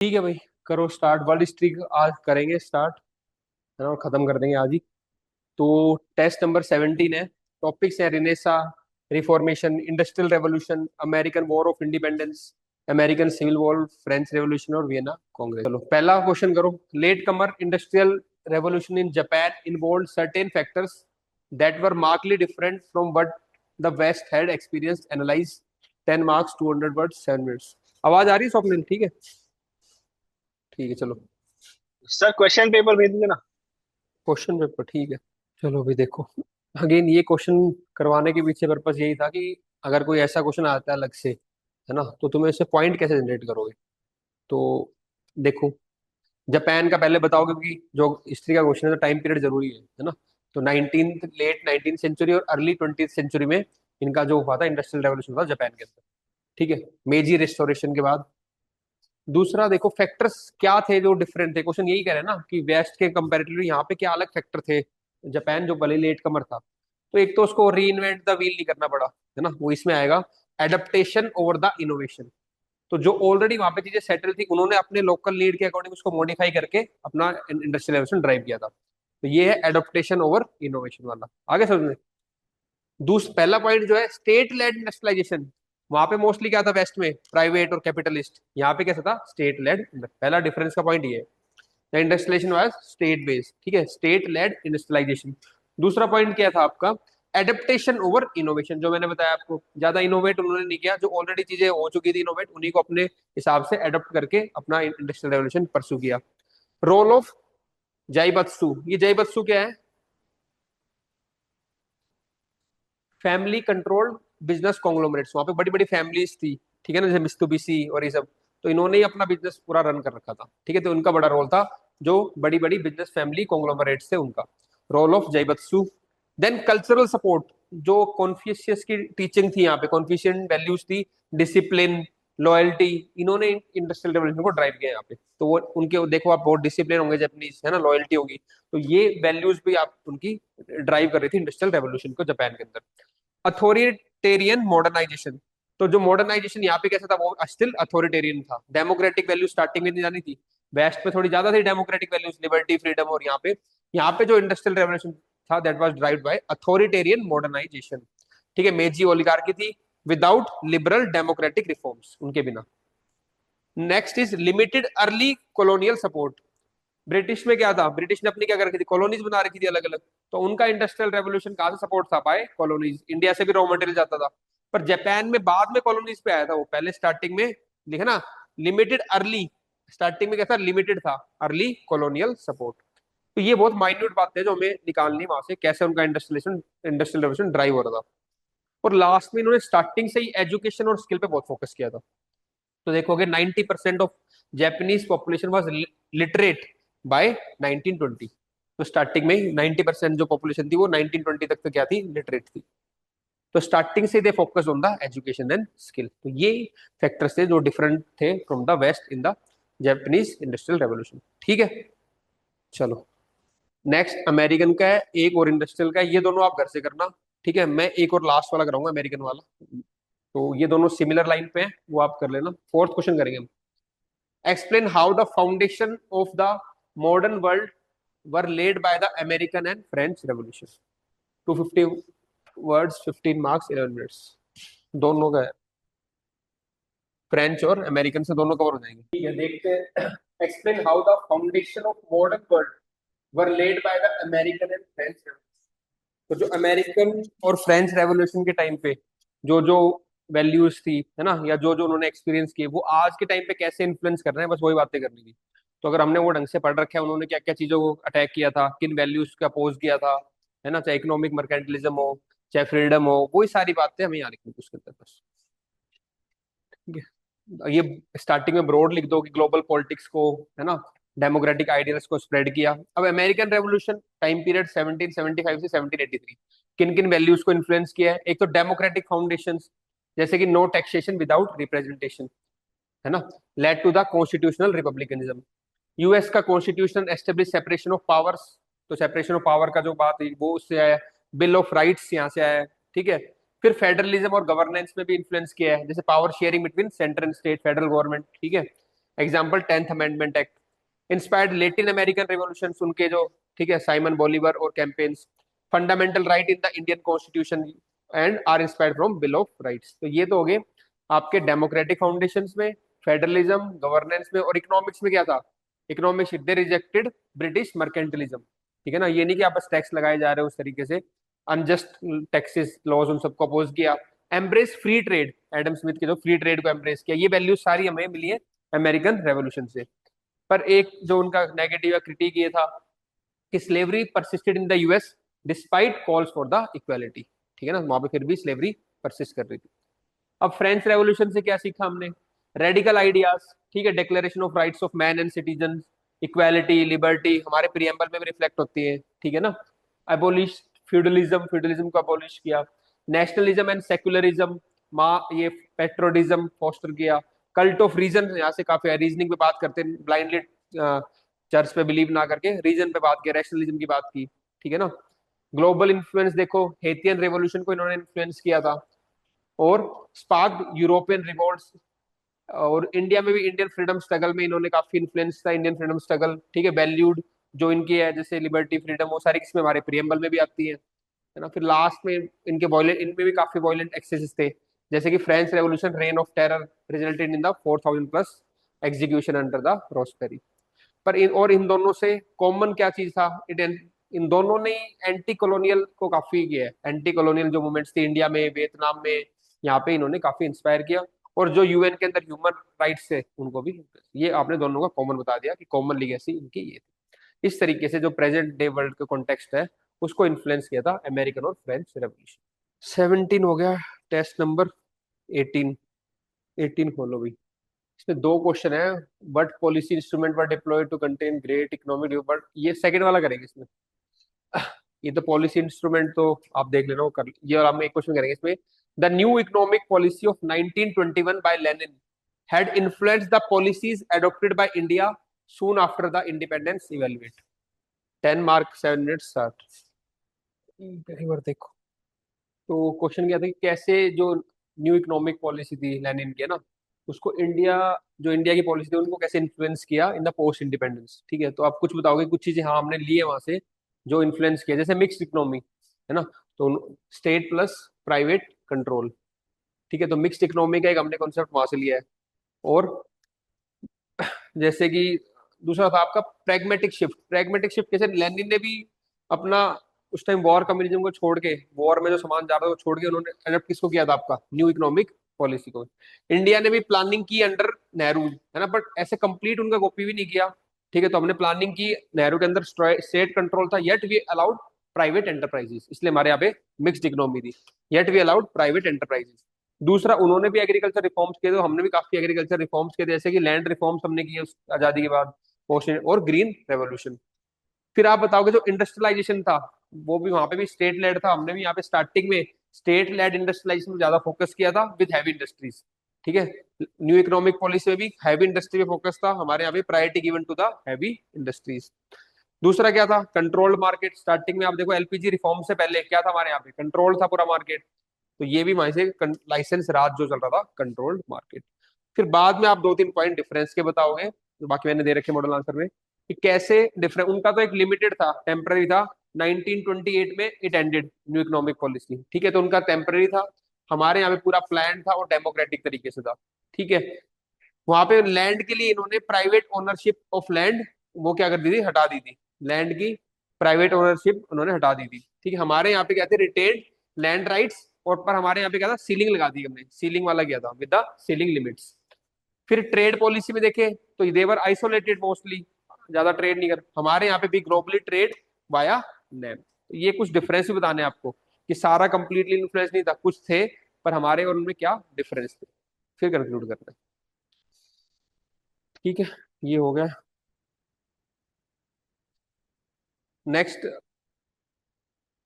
ठीक है भाई, करो स्टार्ट। वर्ल्ड हिस्ट्री आज करेंगे स्टार्ट, है ना, और खत्म कर देंगे आज ही। तो टेस्ट नंबर 17 है। टॉपिक्स है renaissance, reformation, industrial revolution, American war of independence, American civil war, French revolution और वियना कांग्रेस। चलो पहला क्वेश्चन करो। Late comer industrial revolution in Japan involve certain factors that were markedly different from what the west had experienced. Analyse. 10 marks, 200 words, 7 minutes. आवाज आ रही है स्वप्निल? ठीक है, ठीक है चलो। सर क्वेश्चन पेपर भेज दीजिए ना। क्वेश्चन पेपर ठीक है। चलो अभी देखो, अगेन ये क्वेश्चन करवाने के पीछे पर्पस यही था कि अगर कोई ऐसा क्वेश्चन आता है अलग से, है ना, तो तुम्हें इससे पॉइंट कैसे जनरेट करोगे। तो देखो, जापान का पहले बताओ, क्योंकि जो हिस्ट्री का क्वेश्चन है तो टाइम पीरियड जरूरी है ना। तो लेट 19th सेंचुरी और अर्ली 20th सेंचुरी में इनका जो हुआ था इंडस्ट्रियल रेवोल्यूशन हुआ जापान के अंदर। ठीक है, मेजी रिस्टोरेशन के बाद। दूसरा देखो, फैक्टर्स क्या थे जो डिफरेंट थे। क्वेश्चन यही कह रहे हैं ना कि वेस्ट के कंपैरेटिवली यहाँ पे क्या अलग फैक्टर थे। जापान जो भले लेट कमर था, तो एक तो उसको री इन्वेंट द व्हील नहीं करना पड़ा, है ना, वो इसमें आएगा। Adaptation over the innovation. तो जो ऑलरेडी वहां पे चीजें सेटल थी, उन्होंने अपने लोकल नीड के अकॉर्डिंग उसको मॉडिफाई करके अपना इंडस्ट्रियलाइजेशन ड्राइव किया था। तो ये है एडप्टेशन ओवर इनोवेशन वाला। आगे समझ। दूसरा पहला पॉइंट जो है स्टेट लेड इंडस्ट्रियलाइजेशन। वहां पे मोस्टली क्या था वेस्ट में, प्राइवेट और कैपिटलिस्ट। यहाँ पे कैसा था, स्टेट लेड। पहला डिफरेंस का पॉइंट ये है, the industrialisation was state based. ठीक है, स्टेट लेड इंडस्ट्रियलाइजेशन। दूसरा पॉइंट क्या था आपका, एडेप्टेशन ओवर इनोवेशन। जो मैंने बताया आपको, ज्यादा इनोवेट उन्होंने नहीं किया, जो ऑलरेडी चीजें हो चुकी थी इनोवेट, उन्हीं को अपने हिसाब से एडप्ट करके अपना इंडस्ट्रियल रेवोल्यूशन परस्यू किया। Role of zaibatsu. ये जाइबत्सु क्या है, फैमिली कंट्रोल्ड बिजनेस कॉन्ग्लोमरेट्स। वहां पे बड़ी बड़ी फैमिलीज थी, ठीक है ना, जैसे मित्सुबिशी और ये सब। तो इन्होंने ही अपना बिजनेस पूरा रन कर रखा था। ठीक है, तो उनका बड़ा रोल था, जो बड़ी बड़ी बिजनेस फैमिली कॉन्ग्लोमरेट्स थे उनका। Role of zaibatsu. Then cultural support. जो कॉन्फ्यूशियस की टीचिंग थी यहाँ पे, कॉन्फ्यूशियन वैल्यूज थी, डिसिप्लिन, लॉयल्टी, इन्होंने इंडस्ट्रियल रेवोल्यूशन को ड्राइव किया यहाँ पे। तो वो उनके देखो, आप बहुत डिसिप्लिन होंगे जापानीज, है ना, लॉयल्टी होगी। तो ये वैल्यूज भी आप उनकी ड्राइव कर रही थी इंडस्ट्रियल रेवोल्यूशन को जापान के अंदर। Authoritarian modernisation. तो जो मॉडर्नाइजेशन यहाँ पे कैसा था, वो स्टिल अथॉरिटेरियन था। डेमोक्रेटिक वैल्यू स्टार्टिंग में नहीं जानी थी, वेस्ट में थोड़ी ज्यादा थी डेमोक्रेटिक वैल्यूज, लिबर्टी, फ्रीडम। और यहाँ पे जो इंडस्ट्रियल रेवोल्यूशन था, that was driven by authoritarian modernisation. ठीक है, मेजी ओलिगार्की थी, विदाउट लिबरल डेमोक्रेटिक रिफॉर्म्स, उनके बिना। Next is limited early colonial support. British में क्या था, ब्रिटिश ने अपनी क्या कर रखी थी, कॉलोनीज बना रखी थी अलग अलग। तो उनका इंडस्ट्रियल रेवोल्यूशन कहाँ से सपोर्ट था, पाए कॉलोनीज। इंडिया से भी रॉ मटेरियल जाता था। पर जापान में बाद में कॉलोनीज पे आया था, वो पहले स्टार्टिंग में लिखा ना, लिमिटेड अर्ली। स्टार्टिंग में कैसा लिमिटेड था, अर्ली कॉलोनियल सपोर्ट। तो ये बहुत माइन्यूट बात है जो हमें निकालनी है वहां से, कैसे उनका इंडस्ट्रियल रेवोल्यूशन ड्राइव हो रहा था। और लास्ट में इन्होंने स्टार्टिंग से ही एजुकेशन और स्किल पे बहुत फोकस किया था। तो देखोगे 90% of Japanese population was literate by 1920। तो स्टार्टिंग में 90% जो पॉपुलेशन थी वो 1920 तक तो क्या थी, लिटरेट थी। तो स्टार्टिंग से they focus on the education and skill. तो ये फैक्टर्स थे जो डिफरेंट थे from the west in the Japanese industrial revolution. ठीक है, चलो नेक्स्ट अमेरिकन का है, एक और इंडस्ट्रियल का है। ये दोनों आप घर से करना। ठीक है, मैं एक और लास्ट वाला कराऊंगा, अमेरिकन वाला। तो ये दोनों सिमिलर लाइन पे हैं, वो आप कर लेना। फोर्थ क्वेश्चन करेंगे हम। Explain how the foundation of the modern world were laid by the American and French Revolution. 250 words, 15 marks, 11 minutes। दोनों का है, फ्रेंच और अमेरिकन से दोनों कवर हो जाएंगे। ठीक है, देखते हैं। Explain how the foundation of modern world were led by the American and French revolution. तो जो अमेरिकन और फ्रेंच रेवोल्यूशन के टाइम पे जो जो वैल्यूज थी, है ना, या जो जो उन्होंने एक्सपीरियंस किए, वो आज के टाइम पे कैसे इन्फ्लुएंस कर रहे हैं, बस वही बातें करनी थी। तो अगर हमने वो ढंग से पढ़ रखा है, उन्होंने क्या क्या चीजों को अटैक किया था, किन वैल्यूज को अपोज किया था, है ना, चाहे इकोनॉमिक मर्केंटलिज्म हो, चाहे फ्रीडम हो, वही सारी बातें हमें यहाँ लिखनी थी उसके अंदर बस। ठीक है, ये स्टार्टिंग में ब्रॉड लिख दो कि ग्लोबल पॉलिटिक्स को, है ना, डेमोक्रेटिक आइडियल्स को स्प्रेड किया। अब अमेरिकन रेवोल्यूशन टाइम पीरियड 1775 से 1783, किन किन वैल्यूज को इन्फ्लुएंस किया है। एक तो डेमोक्रेटिक फाउंडेशंस, जैसे कि नो टैक्सेशन विदाउट रिप्रेजेंटेशन, है ना, led to the constitutional republicanism. US का constitution establish separation of powers. तो सेपरेशन ऑफ पावर का जो बात है वो उससे आया। बिल ऑफ राइट्स यहाँ से आया है। ठीक है, फिर फेडरलिज्म और गवर्नेंस में भी इन्फ्लुएंस किया है, जैसे power sharing between centre and state, federal government. ठीक है, example 10th amendment act, inspired Latin American revolution, उनके जो, ठीक है, साइमन बोलीवर और campaigns, fundamental right in the Indian constitution and are inspired from bill of rights. तो ये तो हो गए आपके डेमोक्रेटिक फाउंडेशंस में, फेडरलिज्म, गवर्नेंस में, और इकोनॉमिक्स में क्या था, economics they rejected British mercantilism. ठीक है ना, ये नहीं कि आप बस टैक्स लगाए जा रहे हो उस तरीके से, अनजस्ट टैक्सेस लॉज उन सबको अपोज किया। Embrace free trade, Adam Smith के जो फ्री ट्रेड को एम्ब्रेस किया, ये वैल्यूज सारी हमें मिली है अमेरिकन रेवोल्यूशन से। पर एक जो उनका नेगेटिव या क्रिटिक ये था कि slavery persisted in the US despite calls for the equality. ठीक है ना, वहां पे फिर भी स्लेवरी परसिस्ट कर रही थी। अब फ्रेंच रेवोल्यूशन से क्या सीखा हमने, रेडिकल आइडियाज, ठीक है, declaration of rights of man and citizen, equality, liberty हमारे प्रियम्बल में भी रिफ्लेक्ट होती है। ठीक है ना, एबोलिश फ्यूडलिज्म, फ्यूडलिज्म को एबोलिश किया, नेशनलिज्म एंड सेक्युलरिज्म, माँ ये पेट्रोडिज्म फोस्टर किया, कल्ट ऑफ रीजन, यहाँ से काफी रीजनिंग पे बात करते हैं, ब्लाइंडली चर्च पे बिलीव ना करके रीजन पे बात किया, रैशनलिज्म की बात की। ठीक है ना, ग्लोबल इन्फ्लुएंस देखो, हेतियन रेवोल्यूशन को इन्होंने इन्फ्लुएंस किया था, और स्पार्क यूरोपियन रिवॉल्ट्स, और इंडिया में भी इंडियन फ्रीडम स्ट्रगल में इन्होंने काफी इन्फ्लुएंस था, इंडियन फ्रीडम स्ट्रगल। ठीक है, वैल्यूड जो इनकी है जैसे लिबर्टी, फ्रीडम, वो सारी किसमें, हमारे प्रियम्बल में भी आती है ना। फिर लास्ट में इनके वॉयलेंट, इनमें भी काफी वॉयलेंट एक्सेसेस थे, जैसे कि French revolution, reign of terror resulted in the 4000 plus execution under the Robespierre. पर इन दोनों से कॉमन क्या चीज था, इन दोनों ने एंटी कॉलोनियल को काफी किया है, एंटी कॉलोनियल जो मूवमेंट्स थी इंडिया में, वियतनाम में, यहाँ पे इन्होंने काफी इंस्पायर किया। और जो यूएन के अंदर ह्यूमन राइट्स है उनको भी, ये आपने दोनों का कॉमन बता दिया कि कॉमन लीगेसी इनकी ये थी। इस तरीके से जो प्रेजेंट डे वर्ल्ड का कॉन्टेक्स्ट है उसको इन्फ्लुएंस किया था अमेरिकन और फ्रेंच रेवोल्यूशन। 17 हो गया, टेस्ट नंबर 18। 18 खोलो भाई, इसमें दो क्वेश्चन है। But policy instrument were deployed to contain great economic, but ये सेकंड वाला करेंगे इसमें। ये तो पॉलिसी इंस्ट्रूमेंट तो आप देख लेना, वो कर ये, और हम एक क्वेश्चन करेंगे इसमें। The new economic policy of 1921 by Lenin had influenced the policies adopted by India soon after the independence, evaluate. 10 mark, 7 minute start. एक बार देखो, तो क्वेश्चन क्या था कि कैसे जो न्यू इकोनॉमिक पॉलिसी थी लेनिन की, है ना, उसको इंडिया, जो इंडिया की पॉलिसी थी उनको कैसे इन्फ्लुएंस किया इन द पोस्ट इंडिपेंडेंस। ठीक है, तो आप कुछ बताओगे, कुछ चीजें हाँ हमने ली है वहां से जो इन्फ्लुएंस किया, जैसे मिक्स्ड इकोनॉमी, है ना, तो स्टेट प्लस प्राइवेट कंट्रोल। ठीक है, तो मिक्स्ड इकोनॉमी का एक हमने कॉन्सेप्ट वहां से लिया है। और जैसे कि दूसरा था आपका प्रैग्मेटिक शिफ्ट, प्रैग्मेटिक शिफ्ट कैसे, लेनिन ने भी अपना उस टाइम वॉर कम्युनिज्म को छोड़ के, वॉर में जो सामान जा रहा था वो छोड़ के उन्होंने अडॉप्ट किसको किया था, आपका न्यू इकोनॉमिक पॉलिसी को। इंडिया ने भी प्लानिंग की अंडर नेहरू, है ना, बट ऐसे कंप्लीट उनका कॉपी भी नहीं किया। ठीक है, तो हमने प्लानिंग की नेहरू के अंदर, स्टेट कंट्रोल था, yet we allowed private enterprises, इसलिए हमारे यहाँ पे मिक्स्ड इकोनॉमी थी, yet we allowed private enterprises. दूसरा, उन्होंने भी एग्रीकल्चर रिफॉर्म्स किए, तो हमने भी काफी एग्रीकल्चर रिफॉर्म्स किए, जैसे कि लैंड रिफॉर्म्स हमने किए उस आजादी के बाद, और ग्रीन रेवोल्यूशन। फिर आप बताओगे जो इंडस्ट्रियलाइजेशन था, वो भी वहां पे भी स्टेट लेड था, हमने भी यहाँ पे स्टार्टिंग में स्टेट लेड इंडस्ट्रियलाइजेशन में ज्यादा फोकस किया था विद हैवी इंडस्ट्रीज। ठीक है, न्यू इकोनॉमिक पॉलिसी में भी हैवी इंडस्ट्री पे फोकस था, हमारे यहाँ पे priority given to the heavy industries. दूसरा क्या था, कंट्रोल्ड मार्केट। स्टार्टिंग में आप देखो एलपीजी रिफॉर्म से पहले क्या था, हमारे यहाँ पे कंट्रोल था पूरा मार्केट, तो ये भी वहीं से लाइसेंस राज जो चल रहा था, कंट्रोल्ड मार्केट। फिर बाद में आप दो तीन पॉइंट डिफरेंस के बताओगे, तो बाकी मैंने दे रखे मॉडल आंसर में, कि कैसे डिफरेंस, उनका तो एक लिमिटेड था, टेम्पररी था, 1928 में it ended new economic policy. ठीक है, तो उनका टेम्पररी था, हमारे यहाँ पे पूरा प्लान था और डेमोक्रेटिक तरीके से था। ठीक है, वहां पे लैंड के लिए इन्होंने प्राइवेट ओनरशिप ऑफ लैंड, वो क्या कर दी थी, हटा दी थी, लैंड की प्राइवेट ओनरशिप उन्होंने हटा दी थी। ठीक है, हमारे यहाँ पे क्या थे, रिटेन्ड लैंड राइट्स, और पर हमारे यहाँ पे क्या था, सीलिंग लगा दी हमने, सीलिंग वाला किया था विद द सीलिंग लिमिट्स। फिर ट्रेड पॉलिसी में देखे तो देवर आइसोलेटेड मोस्टली, ज्यादा ट्रेड नहीं कर, हमारे यहाँ पे भी ग्लोबली ट्रेड वाया नैम। तो ये कुछ डिफरेंस भी बताने हैं आपको, कि सारा कंप्लीटली इन्फ्लुएंस नहीं था, कुछ थे, पर हमारे और उनमें क्या डिफरेंस थे। फिर कंक्लूड करना है। ठीक है, ये हो गया। नेक्स्ट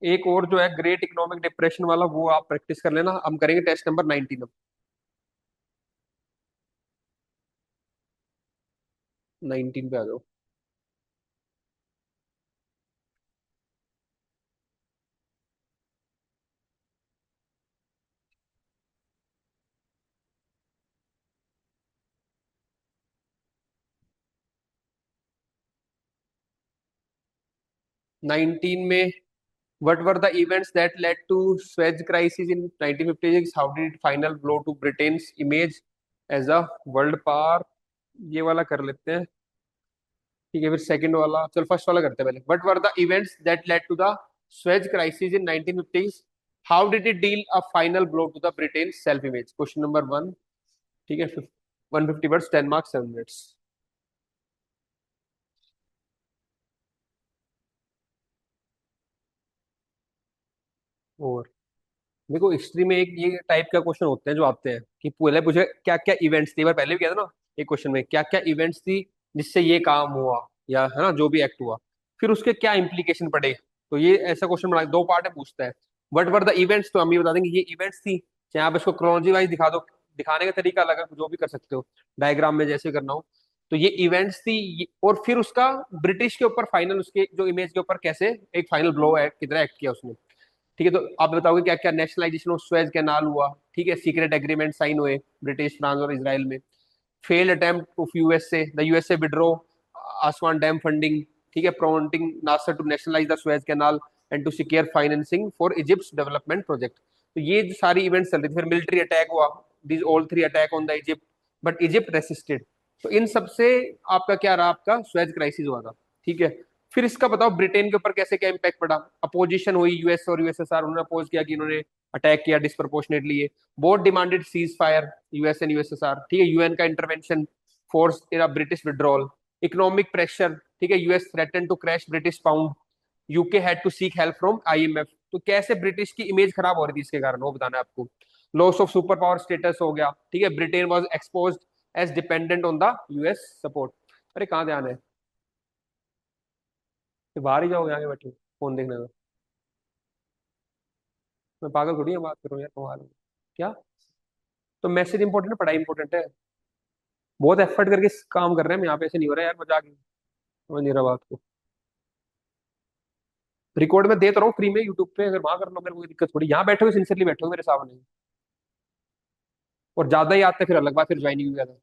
एक और जो है ग्रेट इकोनॉमिक डिप्रेशन वाला, वो आप प्रैक्टिस कर लेना, हम करेंगे टेस्ट नंबर 19 अब। 19 पे आ जाओ। 19 में what were the events that led to Suez crisis in 1956? How did it final blow to Britain's image as a world power? ये वाला कर लेते हैं। ठीक है, फिर सेकंड वाला, चल फर्स्ट वाला करते हैं पहले। What were the events that led to the Suez crisis in 1950? How did it deal a final blow to the Britain self image? Question number one. ठीक है, 150 वर्ड्स, 10 मार्क्स, 7 मिनट्स। और देखो, हिस्ट्री में एक ये टाइप का question होते हैं जो आते हैं कि पहले मुझे क्या क्या इवेंट्स थी, एक बार पहले भी किया था ना एक क्वेश्चन में, क्या क्या इवेंट्स थी जिससे ये काम हुआ, या है ना जो भी एक्ट हुआ, फिर उसके क्या इम्प्लीकेशन पड़े। तो ये ऐसा क्वेश्चन बना दो पार्ट में पूछता है। व्हाट वर द इवेंट्स, तो हम ये बता देंगे ये इवेंट्स थी, चाहे आप इसको क्रोनोलॉजी वाइज दिखा दो, दिखाने का तरीका अलग है, जो भी कर सकते हो, डायग्राम में जैसे करना हो। तो ये इवेंट्स थी और फिर उसका ब्रिटिश के ऊपर फाइनल, उसके जो इमेज के ऊपर कैसे एक फाइनल ब्लो है, कितना एक्ट किया उसने। ठीक है, तो आप बताओगे क्या क्या नेशनलाइजेशन ऑफ स्वेज कैनाल हुआ, ठीक है, सीक्रेट एग्रीमेंट साइन हुए ब्रिटिश, फ्रांस और इसराइल में, failed attempt of USA, the USA withdraw Aswan dam funding, ठीक है, promoting Nasser to nationalise the Suez canal and to secure financing for Egypt development project. तो ये जो सारी events चल रही थी, फिर मिलिट्री अटैक हुआ, these all three attack on the Egypt, but Egypt resisted. तो इन सबसे आपका क्या रहा, आपका स्वेज क्राइसिस हुआ था। ठीक है, फिर इसका बताओ ब्रिटेन के ऊपर कैसे क्या इम्पैक्ट पड़ा। अपोजिशन हुई, यूएस और यूएसएसआर, उन्होंने अपोज किया कि इन्होंने अटैक किया डिस्प्रपोर्शनेटली। ये both demanded cease fire, US and USSR, ठीक है, यूएन का इंटरवेंशन, फोर्स तेरा ब्रिटिश विड्रॉल, इकोनॉमिक प्रेशर, ठीक है, US threaten to crash British pound, UK had to seek help from IMF. तो कैसे ब्रिटिश की इमेज खराब हो रही थी इसके कारण, वो बताना है आपको। Loss of super power status हो गया, ठीक है, Britain was exposed age dependent on the US support. अरे कहाँ ध्यान है, तो बाहर ही जाओगे आगे बैठे फोन देखने में। मैं पागल थोड़ी है, बात करूँ यार, कमाल है। क्या, तो मैसेज इंपॉर्टेंट है, पढ़ाई इंपॉर्टेंट है। बहुत एफर्ट करके काम कर रहे हैं हम यहाँ पे, ऐसे नहीं हो रहा है यार, मजाक नहीं। समझ नहीं रहा बात को। रिकॉर्ड में दे तो रहा हूँ फ्री में यूट्यूब पे, अगर वहां कर लो मेरे को कोई दिक्कत थोड़ी, यहाँ बैठे हुए सिंसियरली बैठे हो मेरे सामने, और ज्यादा ही आते फिर अलग बात, फिर ज्वाइनिंग भी ज्यादा।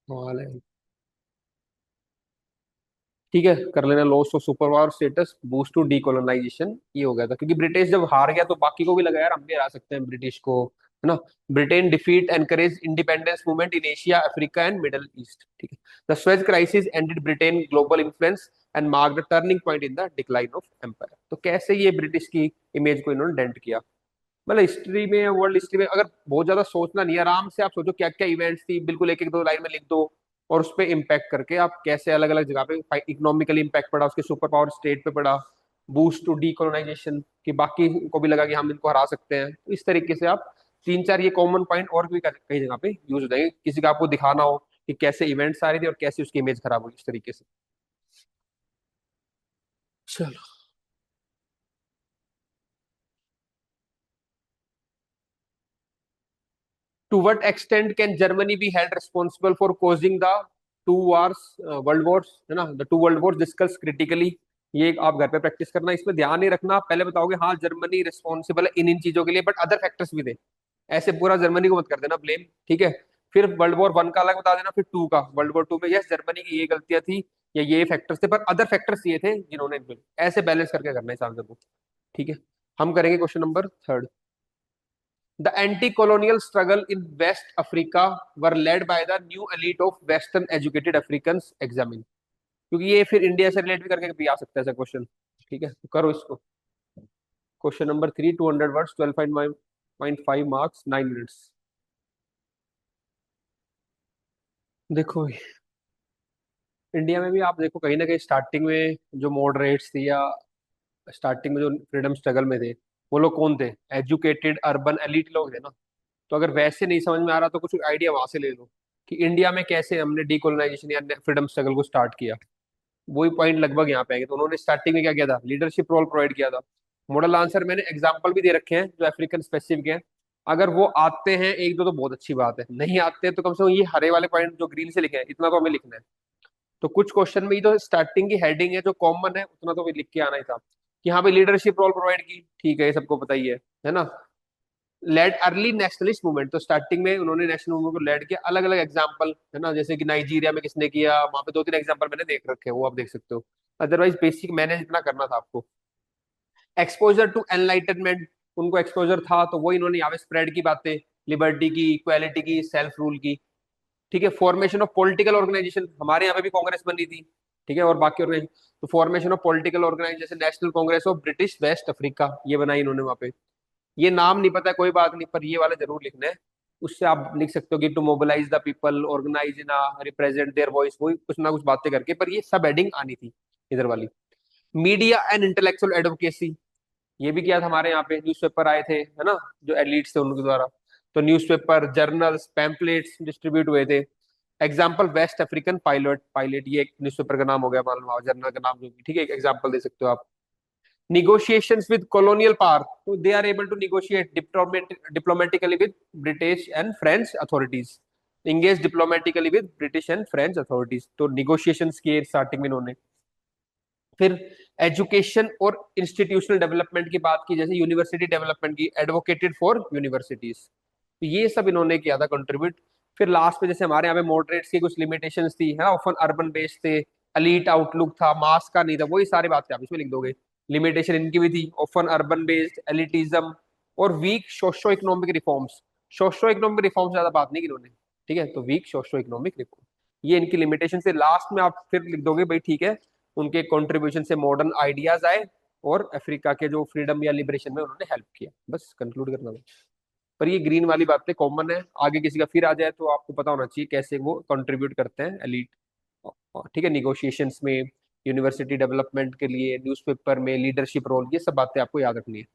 कमाल है। ठीक है, कर लेना। Loss of super power status, boost to decolonisation, ये हो गया था क्योंकि ब्रिटिश जब हार गया तो बाकी को भी लगा यार हम भी हरा सकते हैं ब्रिटिश को, है ना। Britain defeat encourage independence movement in Asia, Africa and Middle East. ठीक है, the Suez crisis ended Britain global influence and mark the turning point in the decline of empire. तो कैसे ये ब्रिटिश की इमेज को इन्होंने डेंट किया। मतलब हिस्ट्री में, वर्ल्ड हिस्ट्री में अगर बहुत ज्यादा सोचना नहीं है, आराम से आप सोचो क्या क्या इवेंट्स थी, बिल्कुल एक एक दो लाइन में लिख दो, और उस पर इम्पैक्ट करके आप कैसे अलग अलग जगह पे इकोनॉमिकली इम्पैक्ट पड़ा, उसके सुपर पावर स्टेट पे पड़ा, बूस्ट टू डीकोलोनाइजेशन कि बाकी को भी लगा कि हम इनको हरा सकते हैं। तो इस तरीके से आप तीन चार ये कॉमन पॉइंट और भी कई जगह पे यूज हो जाएंगे, किसी का आपको दिखाना हो कि कैसे इवेंट्स आ रही थी और कैसे उसकी इमेज खराब हुई, इस तरीके से। चलो। To what extent can Germany be held responsible for causing the two wars, world wars, है ना, the two world wars discuss critically? ये आप घर पे प्रैक्टिस करना, इसमें ध्यान नहीं रखना, आप पहले बताओगे हाँ जर्मनी रिस्पॉन्सिबल है इन इन चीजों के लिए, बट अदर फैक्टर्स भी थे। ऐसे पूरा जर्मनी को मत कर देना ब्लेम, ठीक है। फिर वर्ल्ड वॉर वन का अलग बता देना, फिर टू का, वर्ल्ड वॉर टू में यस जर्मनी की ये गलतियां थी या ये फैक्टर्स थे, पर अदर फैक्टर्स ये थे जिन्होंने, ऐसे बैलेंस करके करना है इस आंसर को। ठीक है, हम करेंगे question number third. The anti-colonial struggle in West Africa were led by the new elite of Western educated Africans examine। क्योंकि ये फिर इंडिया से रिलेट भी करके भी आ सकता है ऐसा क्वेश्चन। ठीक है, तो करो इसको। Question number three, 200 words, 12.5 marks, 9 minutes. देखो, इंडिया में भी आप देखो कहीं ना कहीं स्टार्टिंग में जो मॉडरेट्स थी, या स्टार्टिंग में जो फ्रीडम स्ट्रगल में थे, वो लोग कौन थे, एजुकेटेड अर्बन एलिट लोग थे ना। तो अगर वैसे नहीं समझ में आ रहा तो कुछ आइडिया वहां से ले लो कि इंडिया में कैसे हमने डीकोलोनाइजेशन या फ्रीडम स्ट्रगल को स्टार्ट किया। वही पॉइंट लगभग यहाँ पे आएंगे। तो उन्होंने स्टार्टिंग में क्या किया था, लीडरशिप रोल प्रोवाइड किया था। मॉडल आंसर मैंने एग्जाम्पल भी दे रखे हैं जो अफ्रीकन स्पेसिफिक हैं, अगर वो आते हैं एक दो तो बहुत अच्छी बात है, नहीं आते हैं तो कम से कम ये हरे वाले पॉइंट जो ग्रीन से लिखे हैं इतना तो हमें लिखना है। तो कुछ क्वेश्चन में ये तो स्टार्टिंग की हेडिंग है जो कॉमन है, उतना तो भी लिख के आना ही था कि हाँ भाई लीडरशिप रोल प्रोवाइड की, ठीक है, ये सबको पता ही है ना। लेड अर्ली नेशनलिस्ट मूवमेंट, तो स्टार्टिंग में उन्होंने नेशनल मूवमेंट को लेड किया। अलग अलग एग्जांपल है ना, जैसे कि नाइजीरिया में किसने किया, वहां पे दो तीन एग्जांपल मैंने देख रखे हैं, वो आप देख सकते हो। अदरवाइज बेसिक मैंने इतना करना था आपको। एक्सपोजर टू एनलाइटनमेंट, उनको एक्सपोजर था तो वो इन्होंने यहाँ पे स्प्रेड की बातें, लिबर्टी की, इक्वालिटी की, सेल्फ रूल की। ठीक है, फॉर्मेशन ऑफ पॉलिटिकल ऑर्गेनाइजेशन, हमारे यहाँ पे भी कांग्रेस बनी थी, ठीक है, और बाकी ऑर्गेनाइजेशन। तो formation of political organisation, National Congress of British West Africa, ये बनाई इन्होंने वहां पे। ये नाम नहीं पता कोई बात नहीं, पर ये वाला जरूर लिखना है। उससे आप लिख सकते हो कि to mobilise the people, organise in represent their voice, वही कुछ ना कुछ बातें करके, पर ये सब हेडिंग आनी थी इधर वाली। मीडिया एंड इंटेलेक्चुअल एडवोकेसी, ये भी किया था हमारे यहाँ पे, न्यूज़पेपर आए थे है ना, जो एलिट्स थे उनके द्वारा। तो न्यूज़पेपर, जर्नल्स, पैम्पलेट्स डिस्ट्रीब्यूट हुए थे। Example West African Pilot, Pilot ये एक न्यूज़पेपर का नाम हो गया, मान लो जर्नल का नाम जो भी, ठीक है, एक एग्जाम्पल दे सकते हो आप। Negotiations with colonial power, so they are able to negotiate diplomatically with British and French authorities, engage diplomatically with British and French authorities, तो negotiations किए स्टार्टिंग में इन्होंने। फिर एजुकेशन और इंस्टीट्यूशनल डेवलपमेंट की बात की, जैसे यूनिवर्सिटी डेवलपमेंट की, एडवोकेटेड फॉर यूनिवर्सिटीज, तो ये सब इन्होंने किया था कंट्रीब्यूट। फिर लास्ट में जैसे हमारे यहाँ पे मॉडरेट्स की कुछ लिमिटेशंस थी है ना, ऑफन अर्बन बेस्ड थे, अलीट आउटलुक था, मास का नहीं था, वही सारी बातें आप इसमें लिख दोगे। लिमिटेशन इनकी भी थी, ऑफन अर्बन बेस्ड, एलिटिज्म, और weak socio economic reforms. Socio economic reforms ज्यादा बात नहीं की इन्होंने, ठीक है, तो वीक सोशो इकोनॉमिक रिफॉर्म, ये इनकी लिमिटेशन से। लास्ट में आप फिर लिख दोगे भाई ठीक है, उनके कंट्रीब्यूशन से मॉडर्न आइडियाज आए और अफ्रीका के जो फ्रीडम या लिबरेशन में उन्होंने हेल्प किया, बस कंक्लूड करना था। पर ये ग्रीन वाली बातें कॉमन है, आगे किसी का फिर आ जाए तो आपको पता होना चाहिए कैसे वो कंट्रीब्यूट करते हैं एलिट, ठीक है, निगोशिएशंस में, यूनिवर्सिटी डेवलपमेंट के लिए, न्यूज़पेपर में लीडरशिप रोल, ये सब बातें आपको याद रखनी है।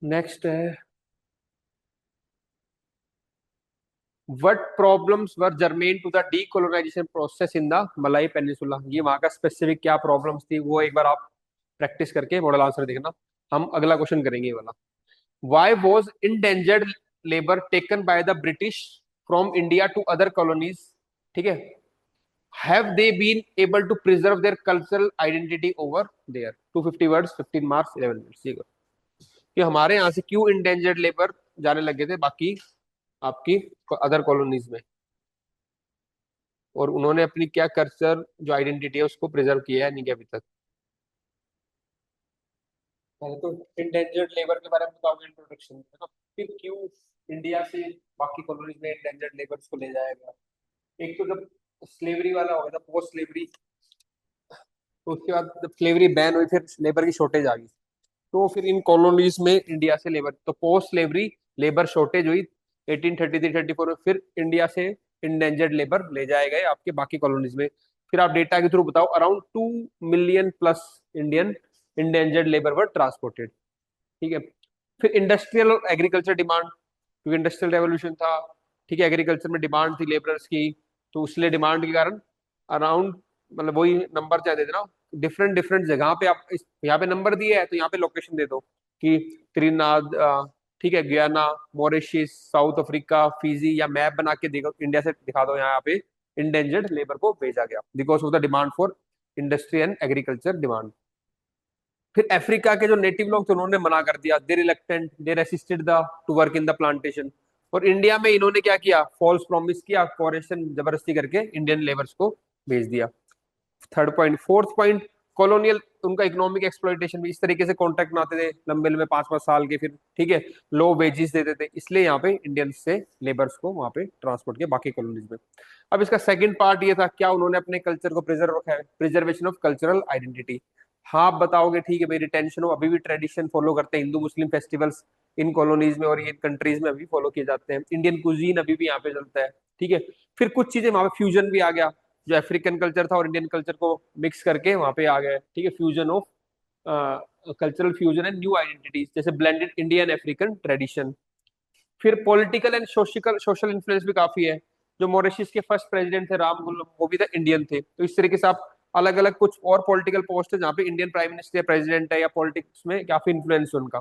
नेक्स्ट है, what problems were germane to the decolonisation process in the Malay peninsula, ये वहां का स्पेसिफिक क्या प्रॉब्लम्स थी, वो एक बार आप प्रैक्टिस करके मॉडल आंसर देखना। हम अगला क्वेश्चन करेंगे ये वाला। Why was endangered labor taken by the British from India to other colonies? ठीक है, have they been able to preserve their cultural identity over there? 250 words, 15 marks, 11 minutes, ये करो। कि हमारे यहाँ से क्यों इंडेंजर्ड लेबर जाने लगे थे बाकी आपकी अदर कॉलोनीज में, और उन्होंने अपनी क्या कल्चर जो आइडेंटिटी है उसको प्रिजर्व किया है नहीं किया अभी तक। पहले तो इंडेंजर्ड लेबर के बारे में बताओगे इंट्रोडक्शन है ना, फिर क्यों इंडिया से बाकी कॉलोनीज में इंडेंजर्ड लेबर्स को ले जाया गया। एक तो जब स्लेवरी वाला हो गया था, पोस्ट स्लेवरी, तो उसके बाद जब स्लेवरी बैन हुई फिर लेबर की शॉर्टेज आ गई, तो फिर इन कॉलोनीज में इंडिया से लेबर, तो पोस्ट स्लेवरी लेबर शॉर्टेज हुई 1833-34 में, फिर इंडिया से इंडेंजर्ड लेबर ले जाए गए आपके बाकी कॉलोनीज में। फिर आप डेटा के थ्रू बताओ, around 2 million plus Indian indentured labour were transported, ठीक है। फिर इंडस्ट्रियल और एग्रीकल्चर डिमांड, क्योंकि इंडस्ट्रियल रेवोल्यूशन था, ठीक है, एग्रीकल्चर में डिमांड थी लेबरर्स की, तो उसलिए डिमांड के कारण अराउंड, मतलब वही नंबर चाहे दे देना, डिफरेंट डिफरेंट जगह पे आप यहाँ पे नंबर दिए है तो यहाँ पे लोकेशन दे दो कि त्रिनाद, ठीक है, Guyana, Mauritius, south Africa, Fiji, या मैप बना के देखो इंडिया से दिखा दो यहाँ पे इंडेंजर्ड लेबर को भेजा गया because of the demand for industry and agriculture demand. फिर अफ्रीका के जो नेटिव लोग थे उन्होंने मना कर दिया, they reluctant, they resisted the to work in the plantation. और इंडिया में इन्होंने क्या किया, फॉल्स प्रॉमिस किया, फॉरेस्टन जबरदस्ती करके इंडियन लेबर्स को भेज दिया। Third point, fourth point, colonial, उनका इकोनॉमिक एक्सप्लॉइटेशन भी, इस तरीके से कॉन्ट्रैक्ट बनाते थे लंबे लंबे 5-5 साल के, फिर ठीक है, लो वेजेस देते थे, इसलिए यहाँ पे इंडियंस से लेबर्स को वहां पे ट्रांसपोर्ट किया बाकी कॉलोनीज में। अब इसका सेकंड पार्ट ये था, क्या उन्होंने अपने कल्चर को प्रिजर्व रखा है, प्रिजर्वेशन ऑफ कल्चरल आइडेंटिटी। हाँ आप बताओगे ठीक है भाई, रिटेंशन हो, अभी भी ट्रेडिशन फॉलो करते हैं, हिंदू मुस्लिम फेस्टिवल्स इन कॉलोनीज में और इन कंट्रीज में अभी फॉलो किए जाते हैं, इंडियन कुजीन अभी भी यहाँ पे चलता है, ठीक है। फिर कुछ चीजें वहां पे फ्यूजन भी आ गया, जो अफ्रीकन कल्चर था और इंडियन कल्चर को मिक्स करके वहां पे आ गया, ठीक है, fusion of cultural fusion and new identities, जैसे ब्लेंडेड इंडियन अफ्रीकन ट्रेडिशन। फिर political and social social influence भी काफी है, जो मॉरिशस के फर्स्ट प्रेसिडेंट थे राम गुलाम, वो भी था इंडियन थे, तो इस तरीके से आप अलग अलग कुछ और पॉलिटिकल पोस्ट है जहाँ पे इंडियन प्राइम मिनिस्टर या प्रेसिडेंट है या पॉलिटिक्स में काफी इन्फ्लुएंस है उनका।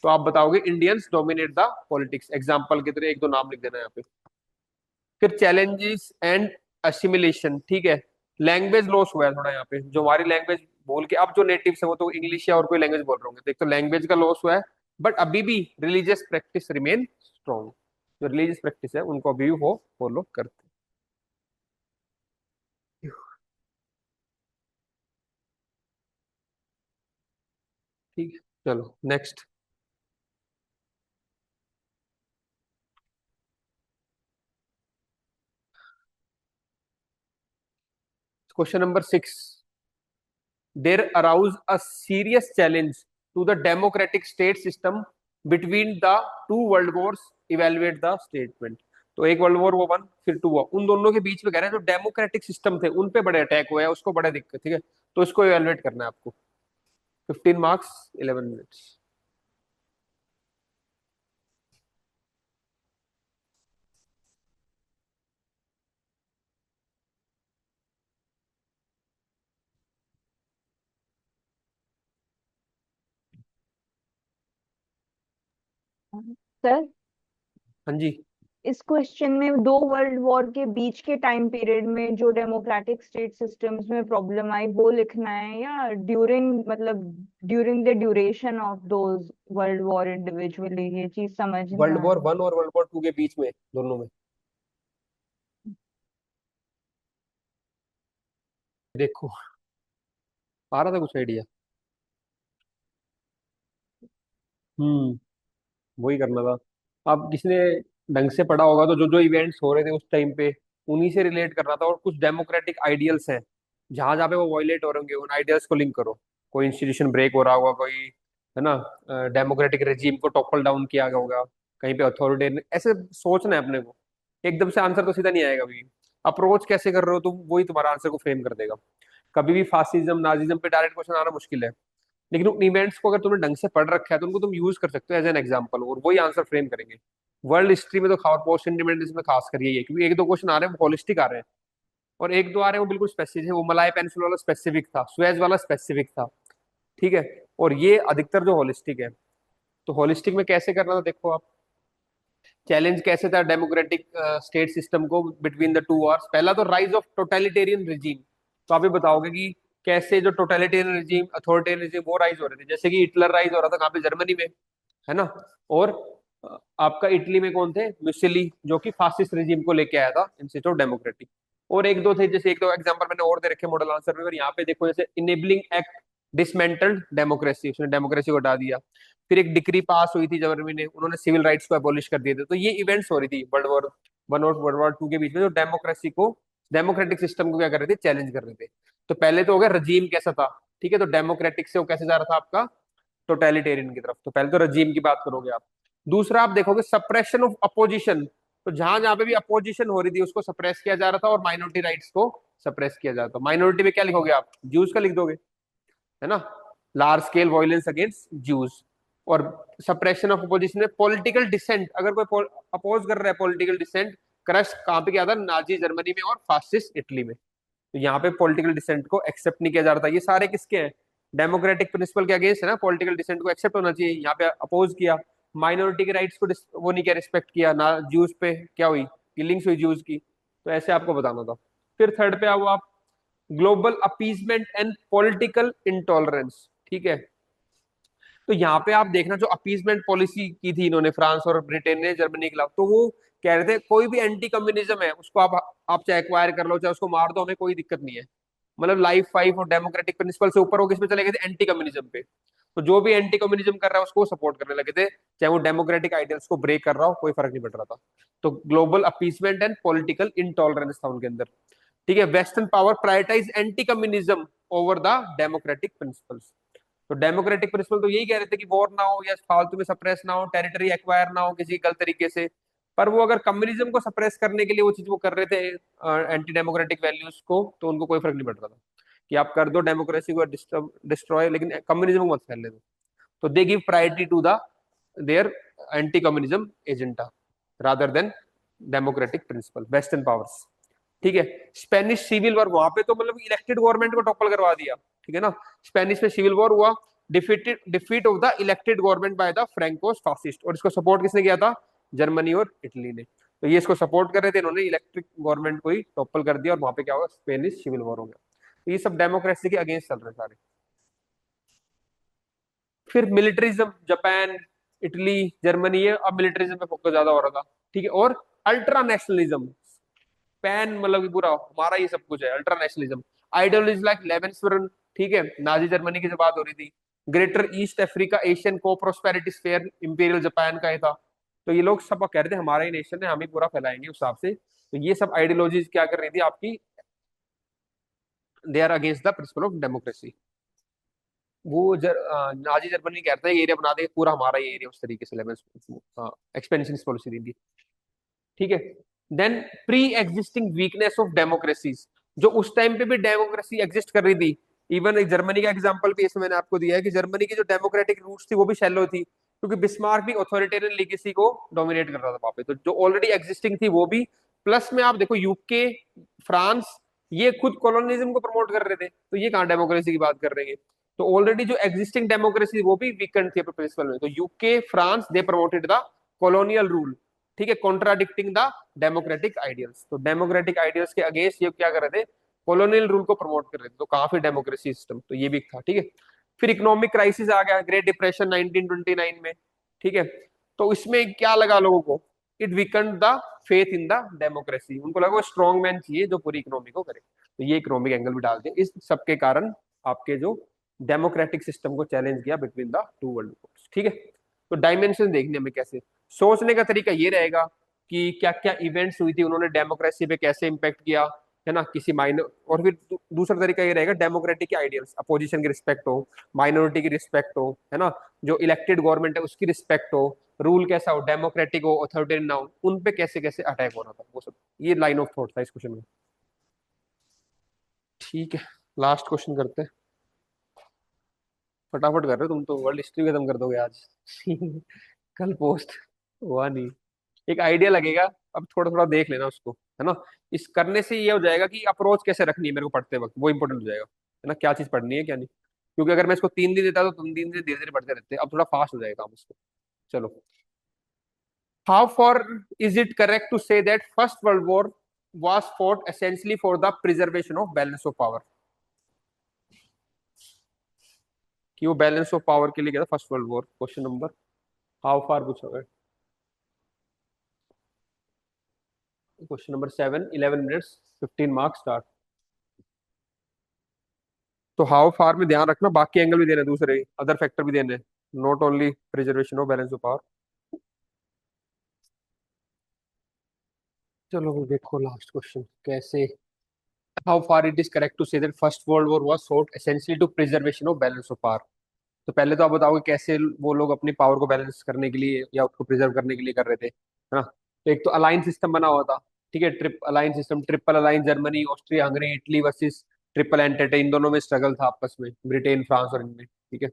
तो आप बताओगे Indians dominate the politics, example की तरह एक दो नाम लिख देना यहाँ पे। फिर चैलेंजेस एंड असिमिलेशन, ठीक है, लैंग्वेज लॉस हुआ है थोड़ा यहाँ पे, जो हमारी लैंग्वेज बोल के अब जो नेटिव्स है वो तो इंग्लिश या और कोई लैंग्वेज बोल रहे होंगे, तो एक तो लैंग्वेज का लॉस हुआ है, बट अभी भी रिलीजियस प्रैक्टिस रिमेन स्ट्रॉन्ग, जो रिलीजियस प्रैक्टिस है उनको अभी भी वो फॉलो करते हैं। ठीक है, चलो next. Question number 6, there arouse a serious challenge to the democratic state system between the two world wars, evaluate the statement। तो एक वर्ल्ड वॉर वो वन, फिर टू हुआ, उन दोनों के बीच में कह रहे हैं जो डेमोक्रेटिक सिस्टम थे उन पे बड़े अटैक हुए हैं, उसको बड़े दिक्कत, ठीक है, तो इसको इवेलुएट करना है आपको। 15 मार्क्स, 11 मिनट्स। सर, हाँ जी। इस क्वेश्चन में दो वर्ल्ड वॉर के बीच के टाइम पीरियड में जो डेमोक्रेटिक स्टेट सिस्टम्स में प्रॉब्लम आई वो लिखना है, या ड्यूरिंग मतलब during the duration of those world war individually? ये चीज समझ नहीं वर्ल्ड आ वॉर रही। वन और वर्ल्ड वॉर टू के बीच में, दोनों में। देखो, आ रहा था कुछ आइडिया। हम्म, वही करना था। अब किसी ने ढंग से पढ़ा होगा तो जो जो इवेंट्स हो रहे थे उस टाइम पे उन्हीं से रिलेट करना था, और कुछ डेमोक्रेटिक आइडियल्स हैं जहां जहाँ पे वो वायलेट हो रहे होंगे उन आइडियल्स को लिंक करो। कोई इंस्टीट्यूशन ब्रेक हो रहा होगा, कोई है ना, डेमोक्रेटिक रेजिम को टॉपल डाउन किया गया होगा, कहीं पे अथॉरिटी, ऐसे सोचना है अपने को। एकदम से आंसर तो सीधा नहीं आएगा अभी। अप्रोच कैसे कर रहे हो तुम, वही तुम्हारा आंसर को फ्रेम कर देगा। कभी भी फासिज्म नाजिज्म पे डायरेक्ट क्वेश्चन आना मुश्किल है, लेकिन उन इवेंट्स को अगर तुमने ढंग से पढ़ रखा है तो उनको तुम यूज कर सकते हो एज एन एग्जाम्पल, और वही आंसर फ्रेम करेंगे। वर्ल्ड हिस्ट्री में तो खास, पोस्ट इंडिपेंडेंस में खास कर यही है, क्योंकि एक दो क्वेश्चन आ रहे हैं वो होलिस्टिक आ रहे हैं, और एक दो आ रहे हैं वो बिल्कुल स्पेसिफिक है। वो मलाई पेनिनसुला वाला स्पेसिफिक था, सुएज वाला स्पेसिफिक था, ठीक है, और ये अधिकतर जो होलिस्टिक है। तो होलिस्टिक में कैसे करना था देखो आप। चैलेंज कैसे था डेमोक्रेटिक स्टेट सिस्टम को बिटवीन द टू वॉर्स, पहला तो राइज ऑफ टोटलिटेरियन रिजीम। तो आप ये बताओगे कि कैसे जो टोटलिटेरियन रिजीम, अथॉरिटेरियन रिजीम वो राइज हो रहे थे, जैसे कि हिटलर राइज हो रहा था कहाँ पे, जर्मनी में, है ना। और आपका इटली में कौन थे, म्युसिली, जो कि फासिस्ट रिजीम को लेके आया था इंस्टीट्यूट ऑफ डेमोक्रेटिक। और एक दो थे, जैसे एक दो एग्जांपल मैंने और दे रखे मॉडल आंसर में, और यहाँ पे देखो जैसे इनेबलिंग एक्ट डिसमेंटल्ड डेमोक्रेसी, उसने डेमोक्रेसी को हटा दिया। फिर एक डिक्री पास हुई थी जर्मनी ने, उन्होंने सिविल राइट्स को एबॉलिश कर दिए थे। तो ये इवेंट्स हो रही थी वर्ल्ड वॉर वन और वर्ल्ड वॉर टू के बीच में, जो डेमोक्रेसी को, डेमोक्रेटिक सिस्टम को क्या कर रहे थे, चैलेंज कर रहे थे। तो पहले तो हो गया रजीम कैसा था, ठीक है, तो डेमोक्रेटिक से वो कैसे जा रहा था आपका टोटलिटेरियन की तरफ, तो पहले तो रजीम की बात करोगे आप। दूसरा आप देखोगे सप्रेशन ऑफ अपोजिशन, तो जहां जहां पे भी अपोजिशन हो रही थी उसको सप्रेस किया जा रहा था, और माइनॉरिटी राइट्स को सप्रेस किया जा रहा था। माइनॉरिटी में क्या लिखोगे आप, ज्यूज का लिख दोगे, है ना, large scale violence against Jews. और सप्रेशन ऑफ अपोजिशन में पॉलिटिकल डिसेंट, अगर कोई अपोज कर रहा है पॉलिटिकल डिसेंट, क्रश कहाँ पे किया था, नाजी जर्मनी में और फासिस्ट इटली में। तो यहाँ पे पॉलिटिकल डिसेंट को एक्सेप्ट नहीं किया जा रहा था। ये सारे किसके हैं, डेमोक्रेटिक प्रिंसिपल के अगेंस्ट है ना, पॉलिटिकल डिसेंट को एक्सेप्ट होना चाहिए, यहाँ पे अपोज किया। माइनॉरिटी के राइट्स को वो नहीं किया, रिस्पेक्ट किया ना। ज्यूज पे क्या हुई, किलिंग्स हुई ज्यूज की। तो ऐसे आपको बताना था। फिर थर्ड पे आओ आप, global appeasement and political intolerance, ठीक है। तो यहाँ पे आप देखना, जो अपीजमेंट पॉलिसी की थी इन्होंने, फ्रांस और ब्रिटेन ने जर्मनी के खिलाफ, तो वो कह रहे थे कोई भी एंटी कम्युनिज्म है उसको आप चाहे एक्वायर कर लो, चाहे उसको मार दो, हमें कोई दिक्कत नहीं है। मतलब लाइफ फाइव और डेमोक्रेटिक प्रिंसिपल से ऊपर वो किस पे चले गए थे, एंटी कम्युनिज्म पे। तो जो भी एंटी कम्युनिज्म कर रहा है उसको सपोर्ट करने लगे थे, चाहे वो डेमोक्रेटिक आइडियल्स को ब्रेक कर रहा हो, कोई फर्क नहीं पड़ रहा था। तो global appeasement and political intolerance था उनके अंदर, ठीक है। Western power prioritise anti communism over the democratic principles. तो डेमोक्रेटिक प्रिंसिपल तो यही कह रहे थे कि वॉर ना हो, या फालतू में सप्रेस ना हो, टेरिटरी एक्वायर ना हो किसी गलत तरीके से। पर वो अगर कम्युनिज्म को सप्रेस करने के लिए वो चीज वो कर रहे थे, एंटी डेमोक्रेटिक वैल्यूज को, तो उनको कोई फर्क नहीं पड़ रहा था कि आप कर दो डेमोक्रेसी को डिस्ट्रॉय, लेकिन कम्युनिज्म को मत फैलने दो। तो they give priority to the their anti communism agenda rather than democratic principle, western powers, ठीक है। स्पेनिश सिविल वॉर, वहां पे तो मतलब इलेक्टेड गवर्नमेंट को टॉपल करवा दिया, ठीक है ना। स्पेनिश में सिविल वॉर हुआ, defeat of the elected government by the Franco's fascist. और इसको सपोर्ट किसने किया था? जर्मनी और इटली ने। तो ये इसको सपोर्ट कर रहे थे, इन्होंने इलेक्ट्रिक गवर्नमेंट को ही टॉपल कर दिया और वहां पे क्या होगा? स्पेनिश सिविल वॉर हो गया। तो ये सब डेमोक्रेसी के अगेंस्ट चल रहे सारे। फिर मिलिटरिज्म, जापान, इटली, जर्मनी, ये अब मिलिटरिज्म पे फोकस ज्यादा हो रहा था, ठीक है। और अल्ट्रा नेशनलिज्म, पैन मतलब कि पूरा हमारा ये सब कुछ है, अल्ट्रा नेशनलिज्म। आइडियोलॉजी लाइक लेवेंसबर्न, ठीक है, नाजी जर्मनी की जो बात हो रही थी। ग्रेटर ईस्ट अफ्रीका एशियन को प्रोस्पेरिटी स्फीयर, इंपीरियल जापान का ये था। तो ये लोग सब कह रहे थे हमारा ही नेशन है, हम ही पूरा फैलाएंगे उस हिसाब से। तो ये सब आइडियोलॉजीज क्या कर रही थी आपकी? They are against the principle of democracy. वो नाजी जर्मनी कहता है एरिया बना दे पूरा हमारा ही एरिया, उस तरीके से एक्सपेंशन पॉलिसी दी थी, ठीक है। Then pre existing weakness of democracies, जो उस टाइम पे भी डेमोक्रेसी एग्जिस्ट कर रही थी। इवन जर्मनी का एग्जांपल भी इसमें मैंने आपको दिया है कि जर्मनी की जो डेमोक्रेटिक रूट्स थी वो भी शैलो थी, क्योंकि बिस्मार्क भी ऑथोरिटेरियन लीगेसी को डोमिनेट कर रहा था वहां पे। तो जो ऑलरेडी एग्जिस्टिंग थी वो भी, प्लस में आप देखो यूके, फ्रांस, ये खुद कॉलोनिज्म को प्रमोट कर रहे थे, तो ये कहाँ डेमोक्रेसी की बात कर रहे हैं? तो ऑलरेडी जो एग्जिस्टिंग डेमोक्रेसी वो भी वीकेंड थी अपने प्रिंसिपल में। तो UK, France, they promoted the colonial rule, ठीक है, कॉन्ट्राडिक्टिंग द डेमोक्रेटिक आइडियल्स। तो डेमोक्रेटिक आइडियल्स के अगेंस्ट ये क्या कर रहे थे? कॉलोनियल रूल को प्रमोट कर रहे थे। तो काफी डेमोक्रेसी सिस्टम, तो ये भी था, ठीक है। फिर इकोनॉमिक क्राइसिस आ गया, ग्रेट डिप्रेशन 1929 में, ठीक है। तो इसमें क्या लगा लोगों को? It Weeknd the faith in the democracy. उनको लगा स्ट्रॉन्ग मैन चाहिए जो पूरी इकोनॉमी को करे। तो ये इकोनॉमिक एंगल भी डाल दिया। इस सबके कारण आपके जो डेमोक्रेटिक सिस्टम को चैलेंज किया between the two world Wars, ठीक है। तो डायमेंशन देखने में कैसे सोचने का तरीका ये रहेगा कि क्या क्या इवेंट्स हुई थी, उन्होंने डेमोक्रेसी पे कैसे इम्पैक्ट किया, है ना, किसी माइनर। और फिर दूसरा तरीका ये रहेगा डेमोक्रेटिक के आइडियल्स, अपोजिशन की रिस्पेक्ट हो, माइनॉरिटी की रिस्पेक्ट हो, है ना, जो इलेक्टेड गवर्नमेंट है उसकी रिस्पेक्ट हो, रूल कैसा हो, डेमोक्रेटिक हो, अथॉरिटेरियन ना हो, उन पे कैसे कैसे अटैक हो रहा था, वो सब ये लाइन ऑफ थॉट था इस क्वेश्चन में, ठीक है। लास्ट क्वेश्चन करते हैं, फटाफट कर रहे हो तुम तो, वर्ल्ड हिस्ट्री खत्म कर दोगे आज। कल पोस्ट हुआ नहीं, एक आइडिया लगेगा। अब थोड़ा थोड़ा देख लेना उसको, है ना। इस करने से ये हो जाएगा कि अप्रोच कैसे रखनी है मेरे को पढ़ते वक्त, वो इंपॉर्टेंट हो जाएगा, है ना, क्या चीज पढ़नी है क्या नहीं। क्योंकि अगर मैं इसको 3 दिन देता तो तुम 3 दिन धीरे धीरे पढ़ते रहते, अब थोड़ा फास्ट हो जाएगा हम उसको। चलो, how far is it correct to say that First World War was fought essentially for the preservation of balance of power? कि वो बैलेंस ऑफ पावर के लिए क्या था first World war? Question number how far पूछा गया, question number 7, 11 minutes 15 marks start. तो how far में ध्यान रखना, बाकी एंगल भी देने, दूसरे अदर फैक्टर भी देने, not only preservation of balance of power. चलो देखो लास्ट क्वेश्चन कैसे, how far it is correct to say that First World War was fought essentially to preservation of balance of power. तो पहले तो आप बताओगे कैसे वो लोग अपनी पावर को बैलेंस करने के लिए या उसको प्रिजर्व करने के लिए कर रहे थे, है ना। तो एक तो अलायंस सिस्टम बना हुआ था, ठीक है, trip alliance system, triple alliance, Germany, Austria, Hungary, Italy versus triple entente, इन दोनों में स्ट्रगल था आपस में, ब्रिटेन, फ्रांस और इनमें, ठीक है।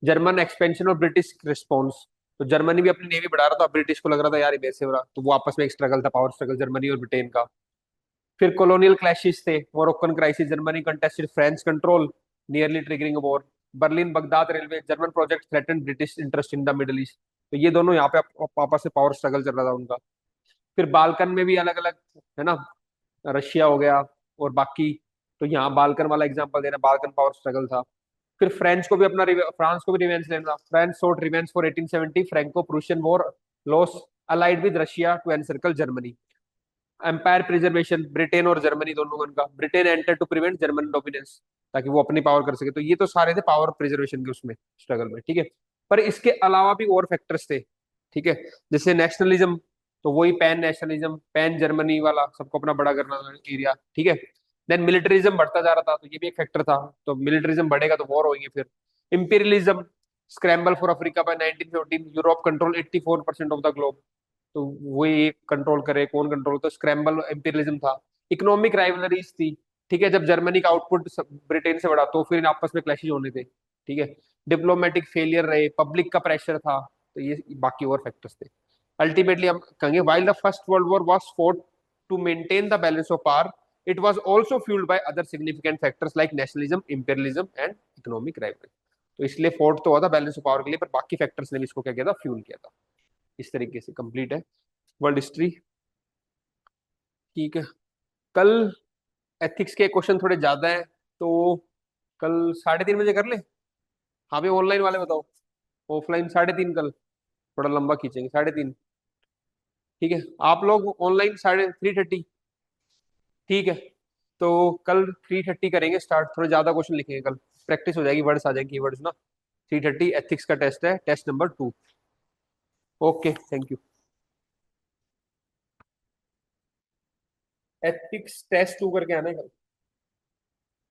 जर्मन एक्सपेंशन और ब्रिटिश रिस्पॉन्स, तो जर्मनी भी अपनी नेवी बढ़ा रहा था, ब्रिटिश को लग रहा था यार ये वैसे हो रहा, तो वो आपस में एक स्ट्रगल था, पावर स्ट्रगल जर्मनी और ब्रिटेन का। फिर कॉलोनियल क्लैशेस थे, Moroccan crisis, Germany contested French control nearly triggering war, Berlin Baghdad railway, German project threaten British interest in the middle east. तो ये दोनों यहाँ पे आपस से पावर स्ट्रगल चल रहा था उनका। फिर बाल्कन में भी अलग अलग, है ना, रशिया हो गया और बाकी, तो यहाँ बाल्कन वाला एग्जांपल देना, बाल्कन पावर स्ट्रगल था। फिर फ्रेंच को भी अपना फ्रांस को भी रिवेंज लेना, France sought revenge for 1870 Franco Prussian war loss allied with Russia to encircle Germany. Empire preservation, Britain और जर्मनी दोनों का उनका, Britain enter to prevent German dominance, ताकि वो अपनी पावर कर सके। तो ये तो सारे थे पावर प्रिजर्वेशन के उसमें स्ट्रगल में, ठीक है। पर इसके अलावा भी और फैक्टर्स थे, ठीक है, जैसे नेशनलिज्म, तो वही पैन नेशनलिज्म, पैन जर्मनी वाला, सबको अपना बड़ा करना एरिया, ठीक है। देन मिलिटरिज्म बढ़ता जा रहा था, तो ये भी एक फैक्टर था, तो मिलिटरिज्म बढ़ेगा तो वॉर होंगे। फिर imperialism, scramble for Africa by 1914, Europe control 84% of the globe, तो वही कंट्रोल करे, कौन कंट्रोल, तो स्क्रैम्बल इंपीरियलिज्म था। इकोनॉमिक राइवलरीज थी, ठीक है, जब जर्मनी का आउटपुट ब्रिटेन से बढ़ा तो फिर आपस में क्लैशेज होने थे, ठीक है। डिप्लोमेटिक फेलियर रहे, पब्लिक का प्रेशर था, तो ये बाकी और फैक्टर्स थे। अल्टीमेटली हम कहेंगे while the First World War was fought to maintain the balance of power, it was also fuelled by other significant factors like nationalism, imperialism and economic rivalry. तो इसलिए फोर्ट तो हुआ था बैलेंस ऑफ पावर के लिए, पर बाकी factors ने भी इसको क्या किया था, फ्यूल किया था। इस तरीके से कंप्लीट है वर्ल्ड हिस्ट्री। ठीक है, कल एथिक्स के क्वेश्चन थोड़े ज्यादा है, तो कल 3:30 बजे कर ले। हाँ भाई ऑनलाइन वाले बताओ, ऑफलाइन 3:30 कल, थोड़ा लंबा खींचेंगे 3:30। ठीक है, आप लोग ऑनलाइन 3:30। ठीक है, तो कल 3:30 करेंगे स्टार्ट, थोड़े ज्यादा क्वेश्चन लिखेंगे कल, प्रैक्टिस हो जाएगी, वर्ड्स आ जाएंगे, वर्ड्स ना। 3:30 एथिक्स का टेस्ट है, test number 2। Okay thank you. Ethics test 2 करके आना है कल।